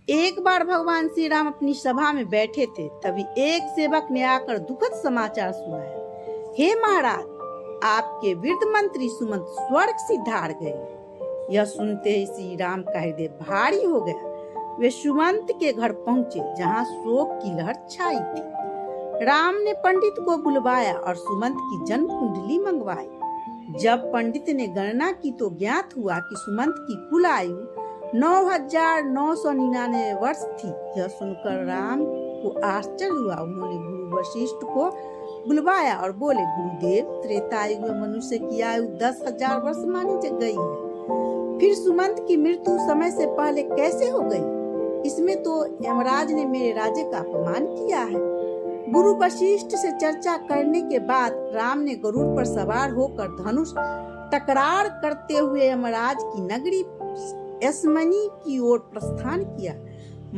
एक बार भगवान श्री राम अपनी सभा में बैठे थे, तभी एक सेवक ने आकर दुखद समाचार सुनाया। हे महाराज, आपके वृद्ध मंत्री सुमंत स्वर्ग सिधार गए। यह सुनते ही श्री राम का हृदय भारी हो गया। वे सुमंत के घर पहुंचे, जहां शोक की लहर छाई थी। राम ने पंडित को बुलवाया और सुमंत की जन्म कुंडली मंगवाई। जब पंडित ने गणना की तो ज्ञात हुआ कि सुमंत की कुल आयु 9,999 वर्ष थी। यह सुनकर राम को आश्चर्य हुआ। उन्होंने गुरु वशिष्ठ को बुलवाया और बोले, गुरुदेव, त्रेता युग में मनुष्य की आयु 10,000 वर्ष मानी गई है, फिर सुमंत की मृत्यु समय से पहले कैसे हो गई? इसमें तो यमराज ने मेरे राज्य का अपमान किया है। गुरु वशिष्ठ से चर्चा करने के बाद राम ने गरुड़ पर सवार होकर धनुष टकरार करते हुए यमराज की नगरी यशमनी की ओर प्रस्थान किया।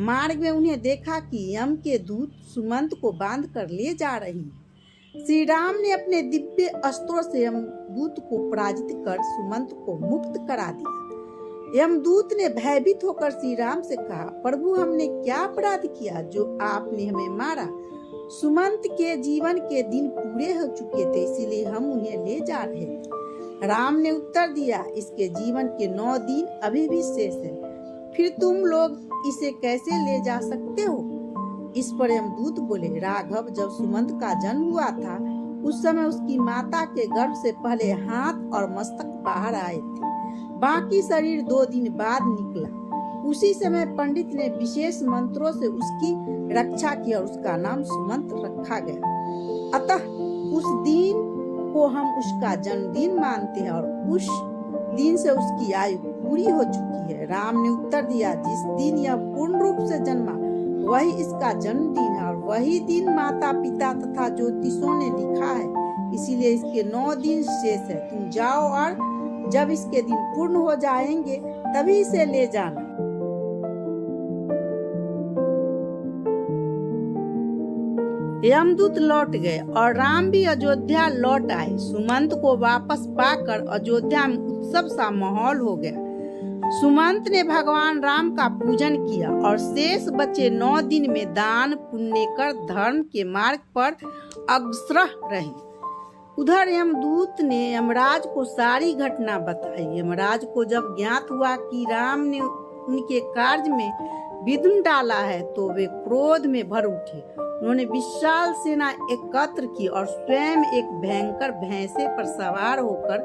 मार्ग में उन्हें देखा कि यम के दूत सुमंत को बांध कर ले जा रही हैं। श्री राम ने अपने दिव्य अस्त्रों से यमदूत को पराजित कर सुमंत को मुक्त करा दिया। यमदूत ने भयभीत होकर श्री राम से कहा, प्रभु, हमने क्या अपराध किया जो आपने हमें मारा? सुमंत के जीवन के दिन पूरे हो चुके थे, इसीलिए हम उन्हें ले जा रहे थे। राम ने उत्तर दिया, इसके जीवन के 9 दिन अभी भी शेष है, फिर तुम लोग इसे कैसे ले जा सकते हो? इस पर यमदूत बोले, राघव, जब सुमंत का जन्म हुआ था उस समय उसकी माता के गर्भ से पहले हाथ और मस्तक बाहर आए थे, बाकी शरीर 2 दिन बाद निकला। उसी समय पंडित ने विशेष मंत्रों से उसकी रक्षा की और उसका नाम सुमंत रखा गया। अतः उस दिन को हम उसका जन्मदिन मानते हैं और उस दिन से उसकी आयु पूरी हो चुकी है। राम ने उत्तर दिया, जिस दिन यह पूर्ण रूप से जन्मा वही इसका जन्मदिन है और वही दिन माता पिता तथा ज्योतिषों ने लिखा है, इसीलिए इसके 9 दिन शेष है। तुम जाओ और जब इसके दिन पूर्ण हो जाएंगे तभी इसे ले जाना। यमदूत लौट गए और राम भी अयोध्या लौट आए। सुमंत को वापस पाकर अयोध्या में उत्सव सा माहौल हो गया। सुमंत ने भगवान राम का पूजन किया और शेष बचे 9 दिन में दान पुण्य कर धर्म के मार्ग पर अग्रसर रहे। उधर यमदूत ने यमराज को सारी घटना बताई। यमराज को जब ज्ञात हुआ कि राम ने उनके कार्य में विघ्न डाला है तो वे क्रोध में भर उठे। उन्होंने विशाल सेना एकत्र की और स्वयं एक भयंकर भैंसे पर सवार होकर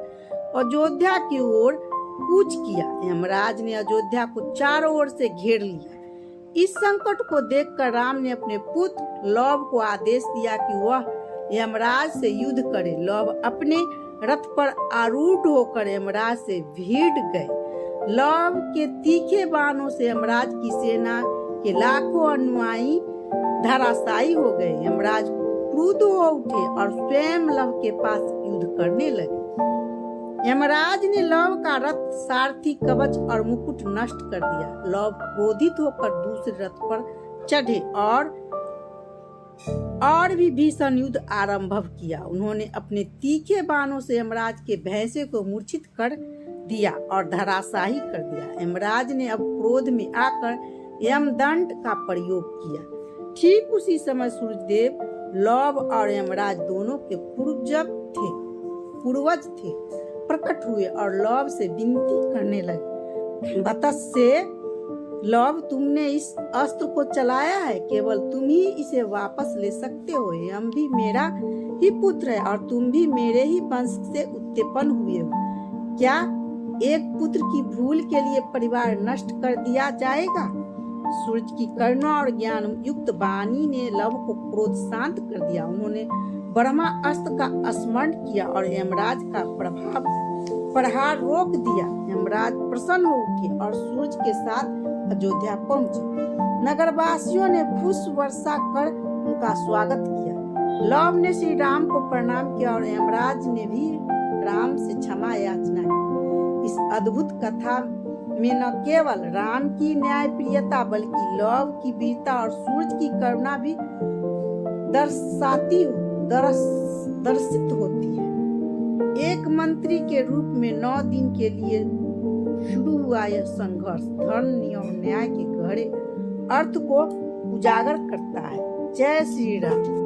अयोध्या की ओर कूच किया। यमराज ने अयोध्या को चारों ओर से घेर लिया। इस संकट को देखकर राम ने अपने पुत्र लव को आदेश दिया कि वह यमराज से युद्ध करे। लव अपने रथ पर आरूढ़ होकर यमराज से भिड़ गए। लव के तीखे बाणों से यमराज की सेना के लाखों अनुयायी धराशायी हो गए। यमराज क्रुद्ध हो उठे और स्वयं लव के पास युद्ध करने लगे। यमराज ने लव का रथ, सारथी, कवच और मुकुट नष्ट कर दिया। लव क्रोधित होकर दूसरे रथ पर चढ़े और भी भीषण युद्ध आरंभ किया। उन्होंने अपने तीखे बाणों से यमराज के भैंसे को मूर्छित कर दिया और धराशायी कर दिया। यमराज ने अब क्रोध में आकर यमदंड का प्रयोग किया। ठीक उसी समय सूर्यदेव लव और यमराज दोनों के पूर्वज थे प्रकट हुए और लव से विनती करने लगे, वत्स्य लव, तुमने इस अस्त्र को चलाया है, केवल तुम ही इसे वापस ले सकते हो। यम भी मेरा ही पुत्र है और तुम भी मेरे ही वंश से उत्पन्न हुए हो। क्या एक पुत्र की भूल के लिए परिवार नष्ट कर दिया जाएगा? सूर्य की करुणा और ज्ञान युक्त वाणी ने लव को क्रोध शांत कर दिया। उन्होंने ब्रह्मा अस्त्र का स्मरण किया और यमराज का प्रहार रोक दिया। यमराज प्रसन्न हो उठे और सूर्य के साथ अयोध्या पहुंचे। नगरवासियों ने पुष्प वर्षा कर उनका स्वागत किया। लव ने श्री राम को प्रणाम किया और यमराज ने भी राम से क्षमा याचना की। इस अद्भुत कथा में न केवल राम की न्यायप्रियता बल्कि लव की वीरता और सूर्य की करुणा भी दर्शित होती है। एक मंत्री के रूप में 9 दिन के लिए शुरू हुआ यह संघर्ष धर्म, नियम, न्याय के गहरे अर्थ को उजागर करता है। जय श्री राम।